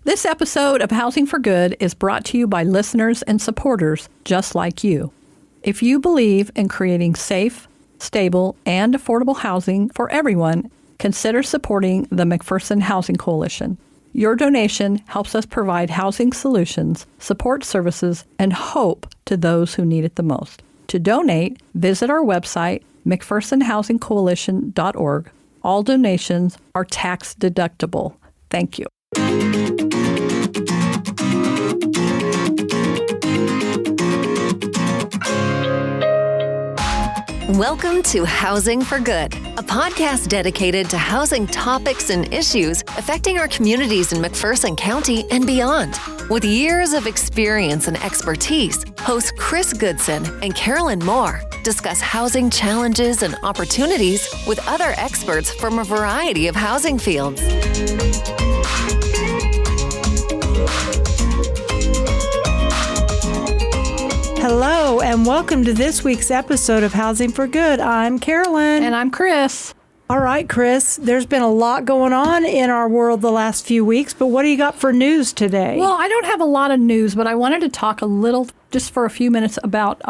This episode of Housing for Good is brought to you by listeners and supporters just like you. If you believe in creating safe, stable, and affordable housing for everyone, consider supporting the McPherson Housing Coalition. Your donation helps us provide housing solutions, support services, and hope to those who need it the most. To donate, visit our website, McPhersonHousingCoalition.org. All donations are tax deductible. Thank you. Welcome to Housing for Good, a podcast dedicated to housing topics and issues affecting our communities in McPherson County and beyond. With years of experience and expertise, hosts Chris Goodson and Karolyn Moore discuss housing challenges and opportunities with other experts from a variety of housing fields. Hello, and welcome to this week's episode of Housing for Good. I'm Karolyn. And I'm Chris. All right, Chris, there's been a lot going on in our world the last few weeks, but what do you got for news today? Well, I don't have a lot of news, but I wanted to talk a little, just for a few minutes, about,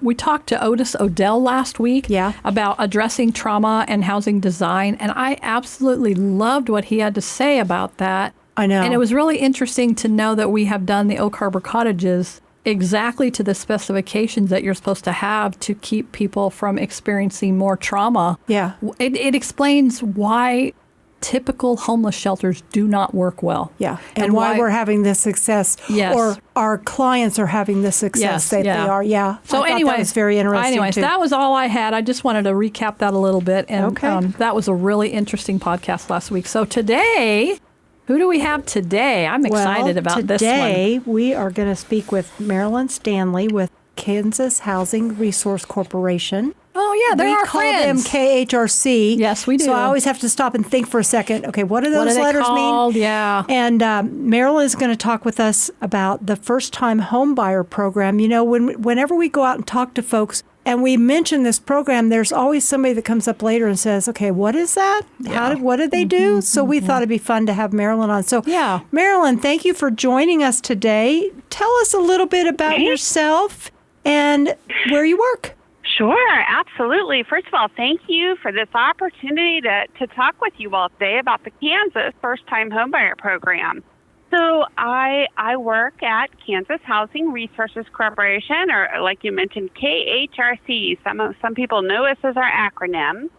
we talked to Otis Odell last week about addressing trauma and housing design, and I absolutely loved what he had to say about that. I know. And it was really interesting to know that we have done the Oak Harbor cottages exactly to the specifications that you're supposed to have to keep people from experiencing more trauma. Yeah. It explains why typical homeless shelters do not work well. Yeah. And why we're having this success. Yes. Or our clients are having the success that they are. Yeah. So anyway, that was very interesting too. That was all I had. I just wanted to recap that a little bit. And okay. That was a really interesting podcast last week. So today, who do we have today? I'm excited about this one. Today, we are going to speak with Marilyn Stanley with Kansas Housing Resource Corporation. Oh, yeah, they're our friends. We call them KHRC. Yes, we do. So I always have to stop and think for a second. Okay, what do those letters mean? Yeah. And Marilyn is going to talk with us about the first-time home buyer program. You know, whenever we go out and talk to folks, and we mention this program, there's always somebody that comes up later and says, okay, what is that? Yeah. What did they do? So we thought it'd be fun to have Marilyn on. So Marilyn, thank you for joining us today. Tell us a little bit about yourself and where you work. Sure, absolutely. First of all, thank you for this opportunity to talk with you all today about the Kansas First-Time Homebuyer Program. So I work at Kansas Housing Resources Corporation, or like you mentioned, KHRC. Some people know us as our acronym.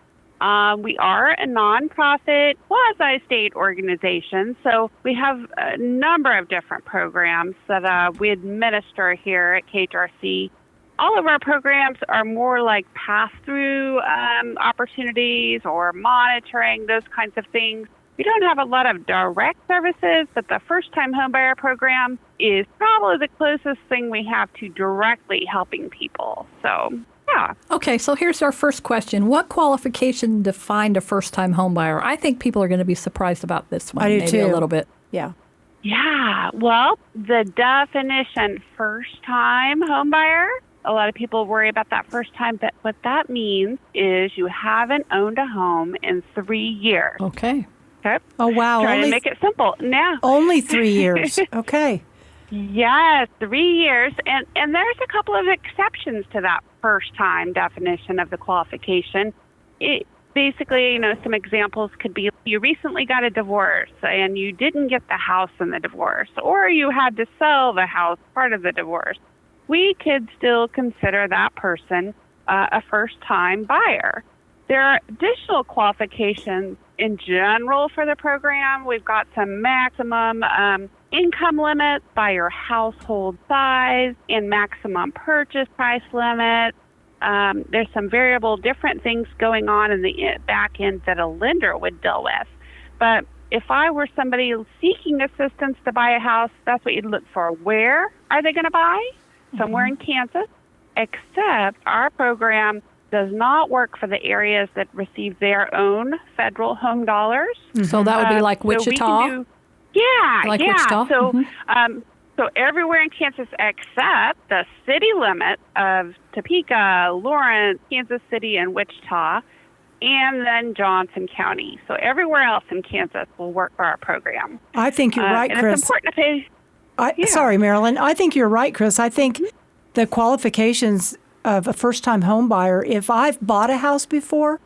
We are a nonprofit quasi-state organization, so we have a number of different programs that we administer here at KHRC. All of our programs are more like pass-through opportunities or monitoring, those kinds of things. We don't have a lot of direct services, but the First-Time Homebuyer Program is probably the closest thing we have to directly helping people. So, yeah. Okay, so here's our first question. What qualification defined a first-time homebuyer? I think people are going to be surprised about this one. I do maybe too. A little bit. Yeah. Yeah, well, the definition first-time homebuyer, a lot of people worry about that first time, but what that means is you haven't owned a home in 3 years. Okay. Okay. Oh, wow. Trying to make it simple. Now. Only 3 years. Okay. Yes, 3 years. And there's a couple of exceptions to that first-time definition of the qualification. It basically, some examples could be you recently got a divorce and you didn't get the house in the divorce, or you had to sell the house part of the divorce. We could still consider that person a first-time buyer. There are additional qualifications in general for the program. We've got some maximum income limits by your household size and maximum purchase price limits. There's some variable different things going on in the back end that a lender would deal with. But if I were somebody seeking assistance to buy a house, that's what you'd look for. Where are they going to buy? Somewhere in Kansas, except our program does not work for the areas that receive their own federal home dollars. So that would be like Wichita? Wichita. So, Mm-hmm. So everywhere in Kansas except the city limit of Topeka, Lawrence, Kansas City, and Wichita, and then Johnson County. So everywhere else in Kansas will work for our program. I think you're right, and Chris. It's important to pay. Sorry, Marilyn. I think you're right, Chris. I think the qualifications of a first-time home buyer, if I've bought a house before,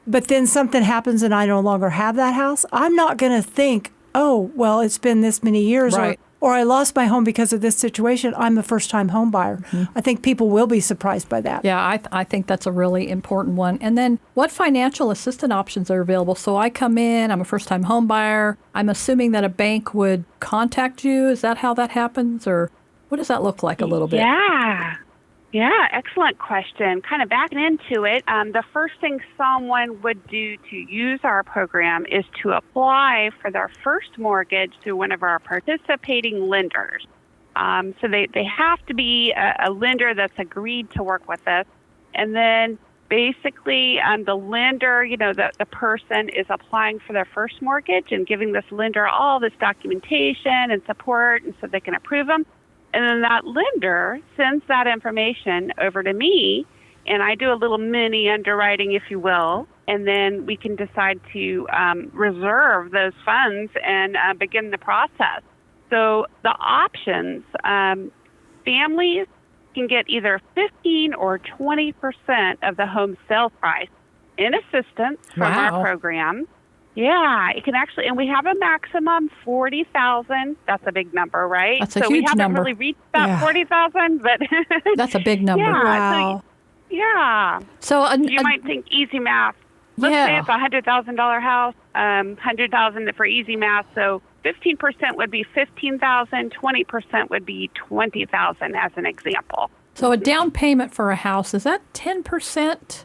but then something happens and I no longer have that house, I'm not going to think, oh, well, it's been this many years, right, or I lost my home because of this situation. I'm a first-time home buyer. I think people will be surprised by that. Yeah, I think that's a really important one. And then what financial assistance options are available? So I come in, I'm a first-time home buyer. I'm assuming that a bank would contact you. Is that how that happens? Or what does that look like a little bit? Yeah, excellent question. Kind of backing into it, the first thing someone would do to use our program is to apply for their first mortgage through one of our participating lenders. So they have to be a lender that's agreed to work with us. And then basically the lender, the person is applying for their first mortgage and giving this lender all this documentation and support, and so they can approve them. And then that lender sends that information over to me, and I do a little mini underwriting, if you will, and then we can decide to reserve those funds and begin the process. So the options, families can get either 15 or 20% of the home sale price in assistance from our program. Yeah, it can actually, and we have a maximum 40,000. That's a big number, right? That's a huge number. So we haven't number. really reached that 40,000, but that's a big number. Wow. So you might think easy math. Let's say it's a $100,000 house, 100,000 for easy math. So 15% would be 15,000. 20% would be 20,000, as an example. So a down payment for a house, is that 10%?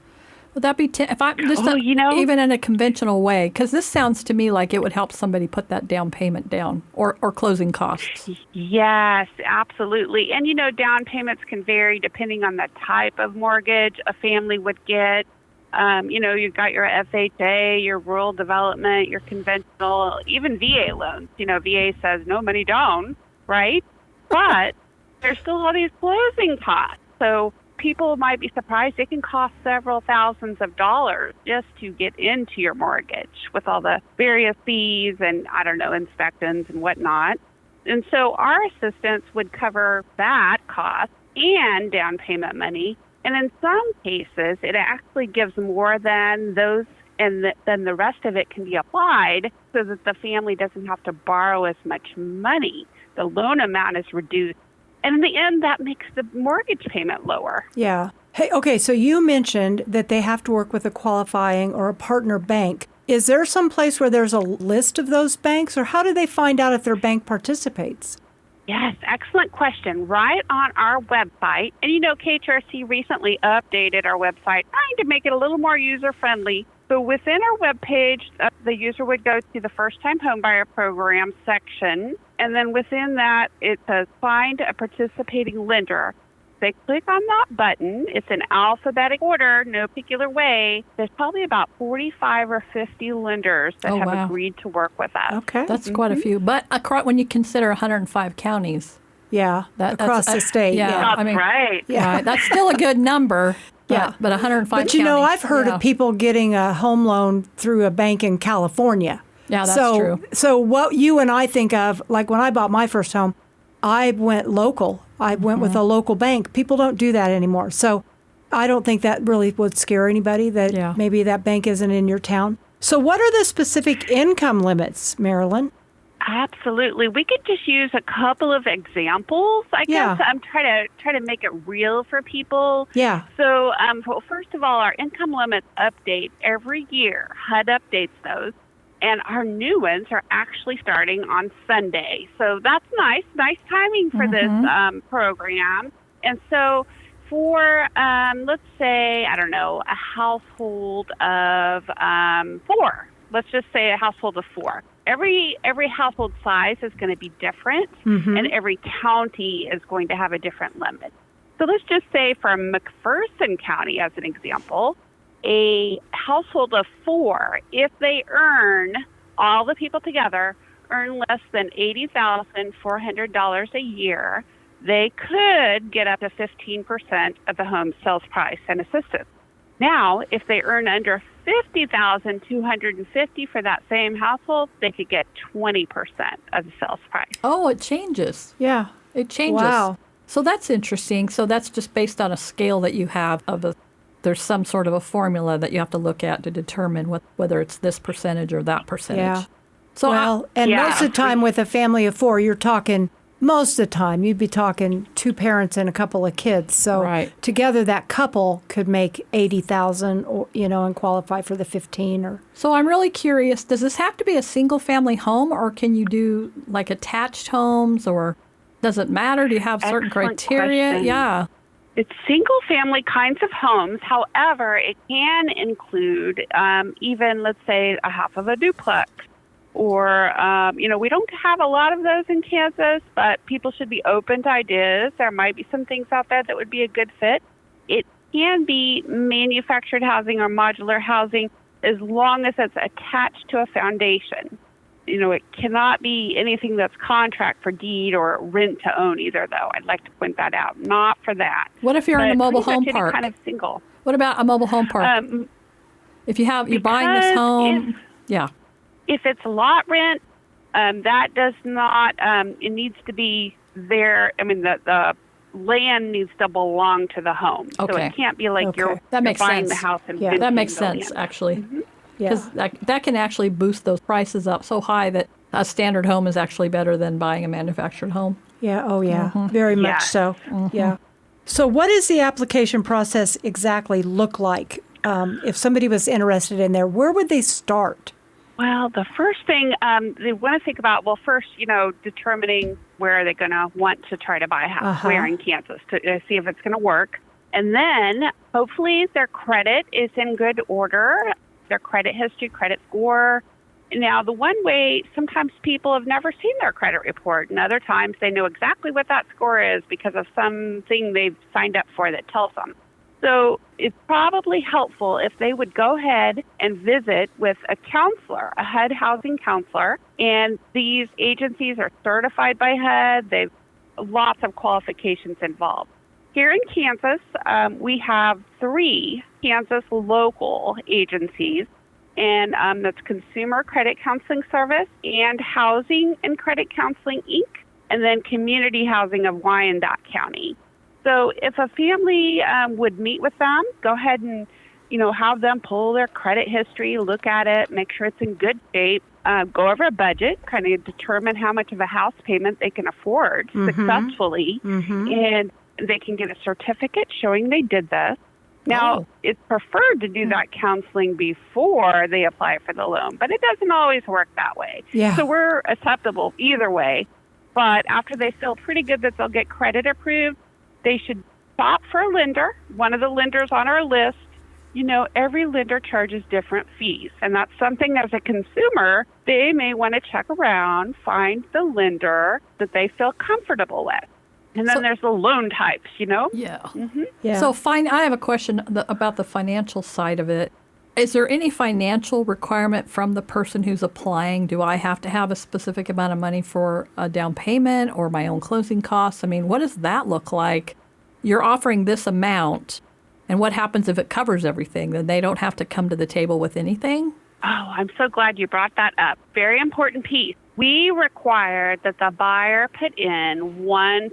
Would that be 10? If I just even in a conventional way, because this sounds to me like it would help somebody put that down payment down, or closing costs. Yes, absolutely. And down payments can vary depending on the type of mortgage a family would get. You've got your FHA, your rural development, your conventional, even VA loans. VA says no money down, right? But there's still all these closing costs. So people might be surprised. It can cost several thousands of dollars just to get into your mortgage with all the various fees and, inspections and whatnot. And so our assistance would cover that cost and down payment money. And in some cases, it actually gives more than those, and then the rest of it can be applied so that the family doesn't have to borrow as much money. The loan amount is reduced. And in the end, that makes the mortgage payment lower. Yeah. Hey, okay, so you mentioned that they have to work with a qualifying or a partner bank. Is there some place where there's a list of those banks, or how do they find out if their bank participates? Yes, excellent question. Right on our website. And KHRC recently updated our website, trying to make it a little more user-friendly. So within our webpage, the user would go to the First-Time Homebuyer Program section, and then within that, it says Find a Participating Lender. They click on that button. It's in alphabetic order, no particular way. There's probably about 45 or 50 lenders that have agreed to work with us. Okay. That's quite a few. But when you consider 105 counties. Yeah, across the state. That's right. Yeah. Right, that's still a good number. But 105 But counties. I've heard of people getting a home loan through a bank in California. Yeah, that's true. So what you and I think of, like when I bought my first home, I went local. I went with a local bank. People don't do that anymore. So I don't think that really would scare anybody that maybe that bank isn't in your town. So what are the specific income limits, Marilyn? Absolutely. We could just use a couple of examples, I guess. I'm trying to make it real for people. Yeah. So first of all, our income limits update every year. HUD updates those. And our new ones are actually starting on Sunday. So that's nice timing for this program. And so for, let's say, a household of 4. Let's just say a household of 4. Every household size is going to be different, and every county is going to have a different limit. So let's just say for McPherson County, as an example, a household of 4, if they earn, all the people together, earn less than $80,400 a year, they could get up to 15% of the home sales price and assistance. Now, if they earn under $50,250 for that same household, they could get 20% of the sales price. Oh, it changes. Yeah. It changes. Wow. So that's interesting. So that's just based on a scale that you have there's some sort of a formula that you have to look at to determine whether it's this percentage or that percentage. Yeah. So Well, and Yeah. most of the time with a family of 4, you're talking, most of the time, you'd be talking 2 parents and a couple of kids. So Right. together that couple could make $80,000 or, and qualify for the 15 or. So I'm really curious, does this have to be a single family home, or can you do like attached homes, or does it matter? Do you have certain Excellent criteria? question. Yeah. It's single-family kinds of homes. However, it can include even, let's say, a half of a duplex. Or, we don't have a lot of those in Kansas, but people should be open to ideas. There might be some things out there that would be a good fit. It can be manufactured housing or modular housing as long as it's attached to a foundation. It cannot be anything that's contract for deed or rent to own either, though. I'd like to point that out. Not for that. What if you're in a But mobile pretty home much any park? kind of single. What about a mobile home park? If you're buying this because home, yeah. If it's lot rent, that does not, it needs to be there. I mean, the land needs to belong to the home. So Okay. it can't be like Okay. you're That makes buying sense. the house and Yeah. That renting makes the sense, land. actually. Yeah. Because that can actually boost those prices up so high that a standard home is actually better than buying a manufactured home. Yeah. Oh, yeah. Very much Yeah. so. Yeah. So what does the application process exactly look like? If somebody was interested in there, where would they start? Well, the first thing they want to think about, first, determining where they're going to want to try to buy a house, where in Kansas, to see if it's going to work. And then hopefully their credit is in good order, their credit history, credit score. Now, the one way, sometimes people have never seen their credit report, and other times they know exactly what that score is because of something they've signed up for that tells them. So it's probably helpful if they would go ahead and visit with a counselor, a HUD housing counselor. And these agencies are certified by HUD. They've lots of qualifications involved. Here in Kansas, we have 3 Kansas local agencies, and that's Consumer Credit Counseling Service and Housing and Credit Counseling, Inc., and then Community Housing of Wyandotte County. So if a family would meet with them, go ahead and, have them pull their credit history, look at it, make sure it's in good shape, go over a budget, kind of determine how much of a house payment they can afford successfully, and they can get a certificate showing they did this. Now, it's preferred to do that counseling before they apply for the loan, but it doesn't always work that way. Yeah. So we're acceptable either way. But after they feel pretty good that they'll get credit approved, they should shop for a lender, one of the lenders on our list. Every lender charges different fees. And that's something as a consumer, they may want to check around, find the lender that they feel comfortable with. And then there's the loan types, Yeah. Yeah. So I have a question about the financial side of it. Is there any financial requirement from the person who's applying? Do I have to have a specific amount of money for a down payment or my own closing costs? I mean, what does that look like? You're offering this amount, and what happens if it covers everything? Then they don't have to come to the table with anything? Oh, I'm so glad you brought that up. Very important piece. We require that the buyer put in 1%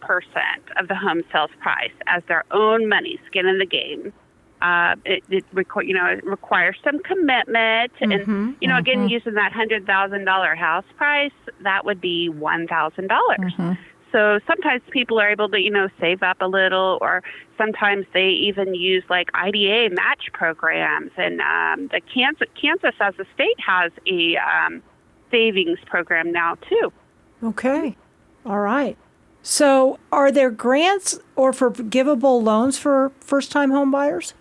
of the home sales price as their own money, skin in the game. It requires some commitment. And, again, using that $100,000 house price, that would be $1,000. So sometimes people are able to, save up a little, or sometimes they even use like IDA match programs. And the Kansas as a state has a savings program now too. Okay. All right. So are there grants or forgivable loans for first-time home buyers?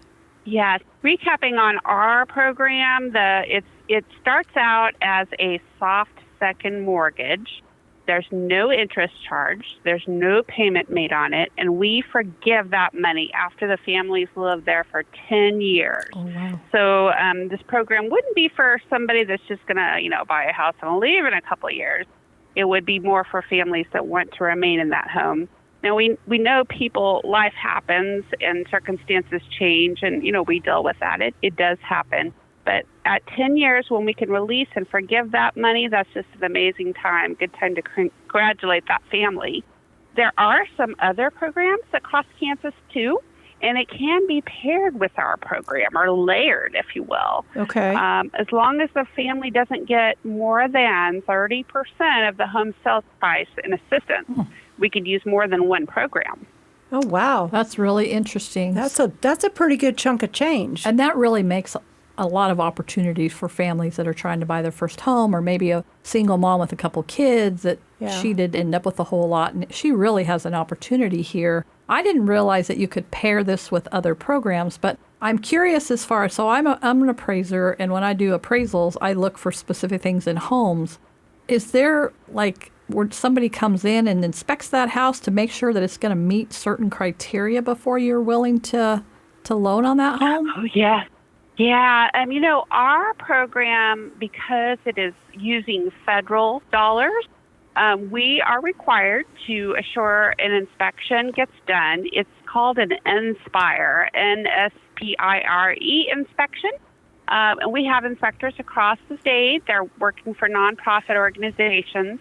Yes. Recapping on our program, it starts out as a soft second mortgage. There's no interest charged. There's no payment made on it. And we forgive that money after the families live there for 10 years. Oh, wow. So this program wouldn't be for somebody that's just going to, buy a house and leave in a couple of years. It would be more for families that want to remain in that home. Now, we know life happens and circumstances change, and, we deal with that. It does happen. But at 10 years, when we can release and forgive that money, that's just an amazing time. Good time to congratulate that family. There are some other programs across Kansas, too, and it can be paired with our program or layered, if you will. Okay. As long as the family doesn't get more than 30% of the home sales price in assistance, we could use more than one program. Oh, wow. That's really interesting. That's a pretty good chunk of change. And that really makes a lot of opportunities for families that are trying to buy their first home, or maybe a single mom with a couple kids that she did end up with a whole lot. And she really has an opportunity here. I didn't realize that you could pair this with other programs, but I'm curious as far as, so I'm an appraiser, and when I do appraisals, I look for specific things in homes. Is there like where somebody comes in and inspects that house to make sure that it's going to meet certain criteria before you're willing to loan on that home? Oh, yeah. Yeah, our program, because it is using federal dollars, we are required to assure an inspection gets done. It's called an NSPIRE, NSPIRE inspection. And we have inspectors across the state. They're working for nonprofit organizations.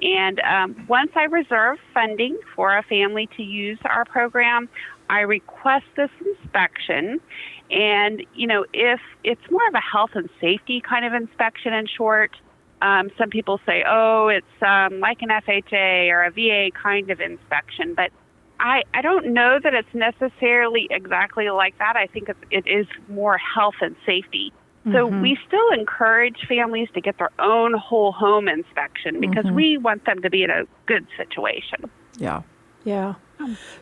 And once I reserve funding for a family to use our program, I request this inspection. And, if it's more of a health and safety kind of inspection, in short, some people say, it's like an FHA or a VA kind of inspection. But I don't know that it's necessarily exactly like that. I think it is more health and safety. So we still encourage families to get their own whole home inspection because we want them to be in a good situation. Yeah. Yeah.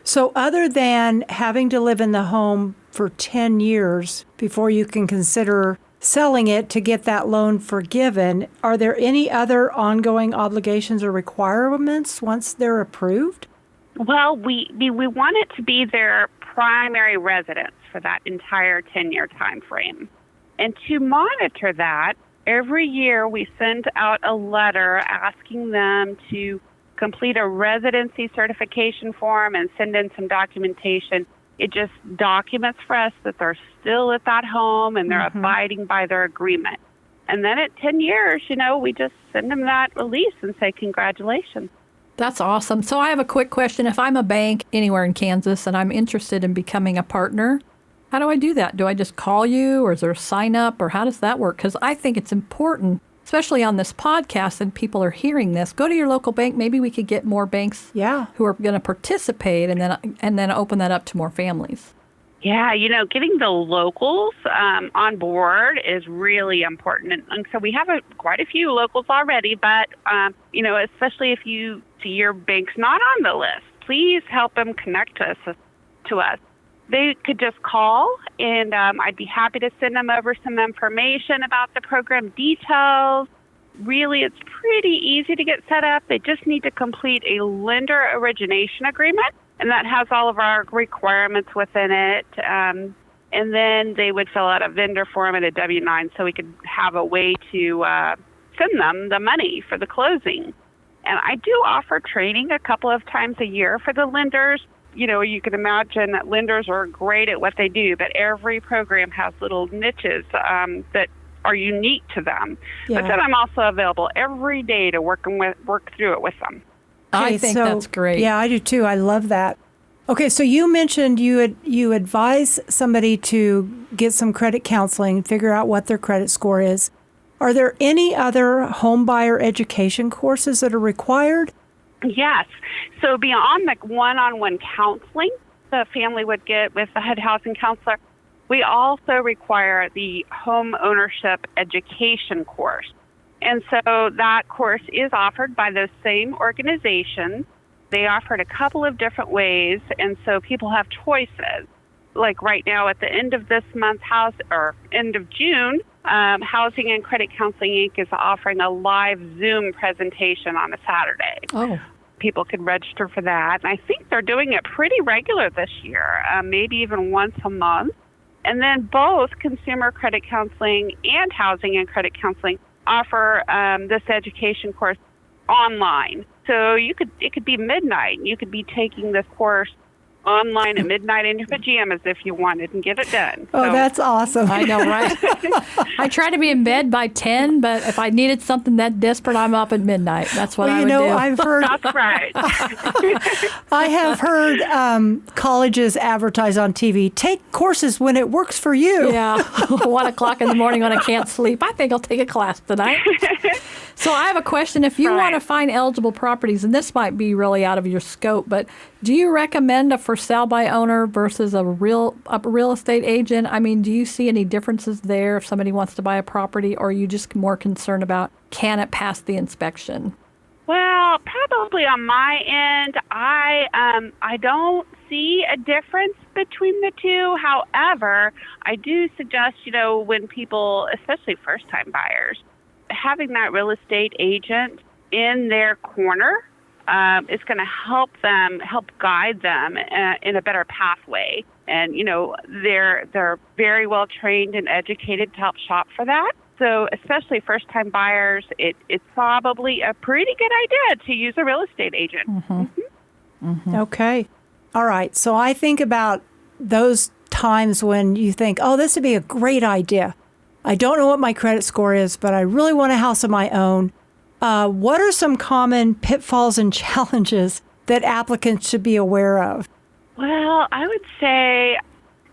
So other than having to live in the home for 10 years before you can consider selling it to get that loan forgiven, are there any other ongoing obligations or requirements once they're approved? Well, we want it to be their primary residence for that entire 10-year time frame. And to monitor that, every year we send out a letter asking them to complete a residency certification form and send in some documentation. It just documents for us that they're still at that home and they're abiding by their agreement. And then at 10 years, we just send them that release and say, congratulations. That's awesome. So I have a quick question. If I'm a bank anywhere in Kansas and I'm interested in becoming a partner, how do I do that? Do I just call you, or is there a sign up, or how does that work? Because I think it's important, especially on this podcast, and people are hearing this. Go to your local bank. Maybe we could get more banks who are going to participate, and then open that up to more families. Yeah, getting the locals on board is really important. And so we have quite a few locals already, but, especially if you see your bank's not on the list, please help them connect to us. They could just call, and I'd be happy to send them over some information about the program details. Really, it's pretty easy to get set up. They just need to complete a lender origination agreement, and that has all of our requirements within it. And then they would fill out a vendor form and a W-9 so we could have a way to send them the money for the closing. And I do offer training a couple of times a year for the lenders. You can imagine that lenders are great at what they do, but every program has little niches that are unique to them. Yeah. But then I'm also available every day to work through it with them. I think that's great. Yeah, I do too. I love that. Okay, so you mentioned you advise somebody to get some credit counseling, figure out what their credit score is. Are there any other home buyer education courses that are required? Yes. So beyond the one-on-one counseling the family would get with the head housing counselor, we also require the home ownership education course. And so that course is offered by those same organizations. They offer it a couple of different ways, and so people have choices. Like right now at the end of this month, end of June, Housing and Credit Counseling Inc. is offering a live Zoom presentation on a Saturday. Oh. People could register for that. And I think they're doing it pretty regular this year, maybe even once a month. And then both Consumer Credit Counseling and Housing and Credit Counseling offer this education course online. So it could be midnight, and you could be taking this course online at midnight in your pajamas if you wanted and get it done. Oh, So, that's awesome. I know, right? I try to be in bed by 10, but if I needed something that desperate, I'm up at midnight. That's what I would do. I've heard That's right. I have heard colleges advertise on TV, take courses when it works for you. Yeah, 1 o'clock in the morning when I can't sleep. I think I'll take a class tonight. So I have a question. If you want to find eligible properties, and this might be really out of your scope, but do you recommend a for sale by owner versus a real estate agent? I mean, do you see any differences there if somebody wants to buy a property, or are you just more concerned about can it pass the inspection? Well, probably on my end, I don't see a difference between the two. However, I do suggest, when people, especially first-time buyers, having that real estate agent in their corner is going to help guide them in a better pathway. And, they're very well trained and educated to help shop for that. So especially first-time buyers, it's probably a pretty good idea to use a real estate agent. Mm-hmm. Mm-hmm. Mm-hmm. Okay. All right. So I think about those times when you think, oh, this would be a great idea. I don't know what my credit score is, but I really want a house of my own. What are some common pitfalls and challenges that applicants should be aware of? Well, I would say,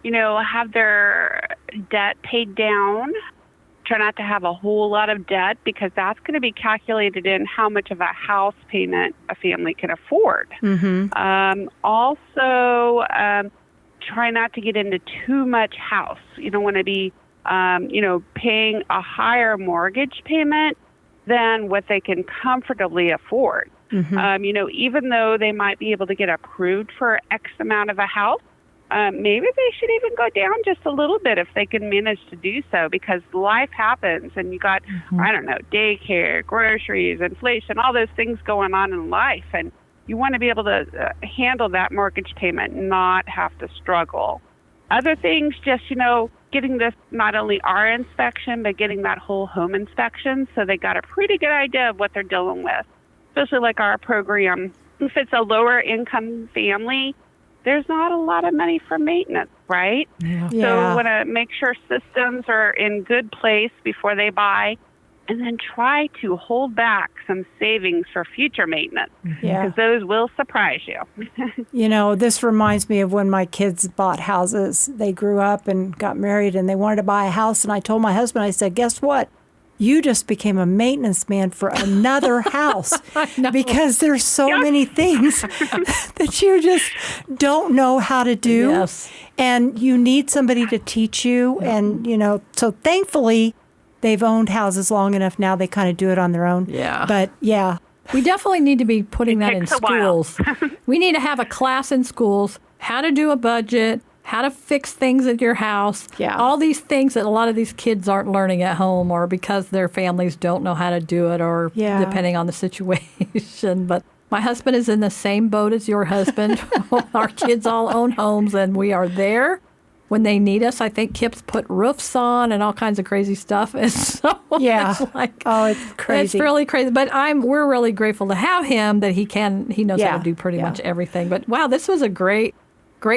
have their debt paid down. Try not to have a whole lot of debt because that's going to be calculated in how much of a house payment a family can afford. Mm-hmm. Also, try not to get into too much house. You don't want to be, paying a higher mortgage payment than what they can comfortably afford. Mm-hmm. Even though they might be able to get approved for X amount of a house, maybe they should even go down just a little bit if they can manage to do so, because life happens and you got, daycare, groceries, inflation, all those things going on in life. And you want to be able to handle that mortgage payment and not have to struggle. Other things, just, getting this, not only our inspection, but getting that whole home inspection so they got a pretty good idea of what they're dealing with. Especially like our program, if it's a lower income family, there's not a lot of money for maintenance, right? Yeah. So we want to make sure systems are in good place before they buy, and then try to hold back some savings for future maintenance, because those will surprise you. This reminds me of when my kids bought houses. They grew up and got married, and they wanted to buy a house, and I told my husband, I said, guess what? You just became a maintenance man for another house because there's so many things that you just don't know how to do. Yes. And you need somebody to teach you. And, so thankfully they've owned houses long enough now they kind of do it on their own. Yeah. But yeah. We definitely need to be putting that in takes a while. schools. We need to have a class in schools, how to do a budget, how to fix things at your house. Yeah. All these things that a lot of these kids aren't learning at home, or because their families don't know how to do it, or depending on the situation. But my husband is in the same boat as your husband. Our kids all own homes, and we are there when they need us. I think Kip's put roofs on and all kinds of crazy stuff. And so it's it's crazy. It's really crazy. But we're really grateful to have him, that he knows how to do pretty much everything. But wow, this was a great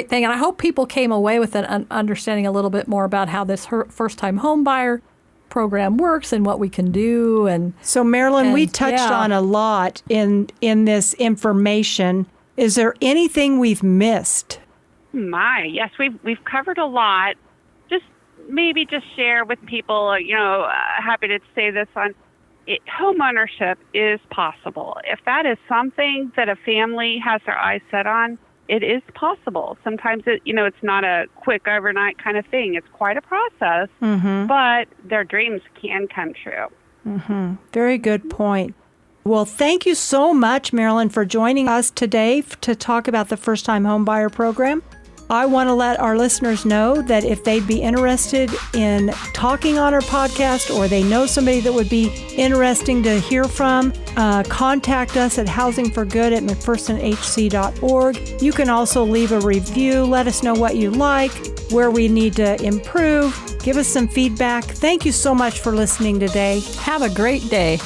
thing. And I hope people came away with an understanding a little bit more about how this first-time home buyer program works and what we can do. And so, Marilyn, we touched on a lot in this information. Is there anything we've missed? Yes, we've covered a lot. Just share with people, happy to say this on it. Home ownership is possible. If that is something that a family has their eyes set on, it is possible. Sometimes it's not a quick overnight kind of thing. It's quite a process, but their dreams can come true. Mm-hmm. Very good point. Well, thank you so much, Marilyn, for joining us today to talk about the First-Time Home Buyer Program. I want to let our listeners know that if they'd be interested in talking on our podcast, or they know somebody that would be interesting to hear from, contact us at housingforgood@mcphersonhc.org. You can also leave a review. Let us know what you like, where we need to improve. Give us some feedback. Thank you so much for listening today. have a great day.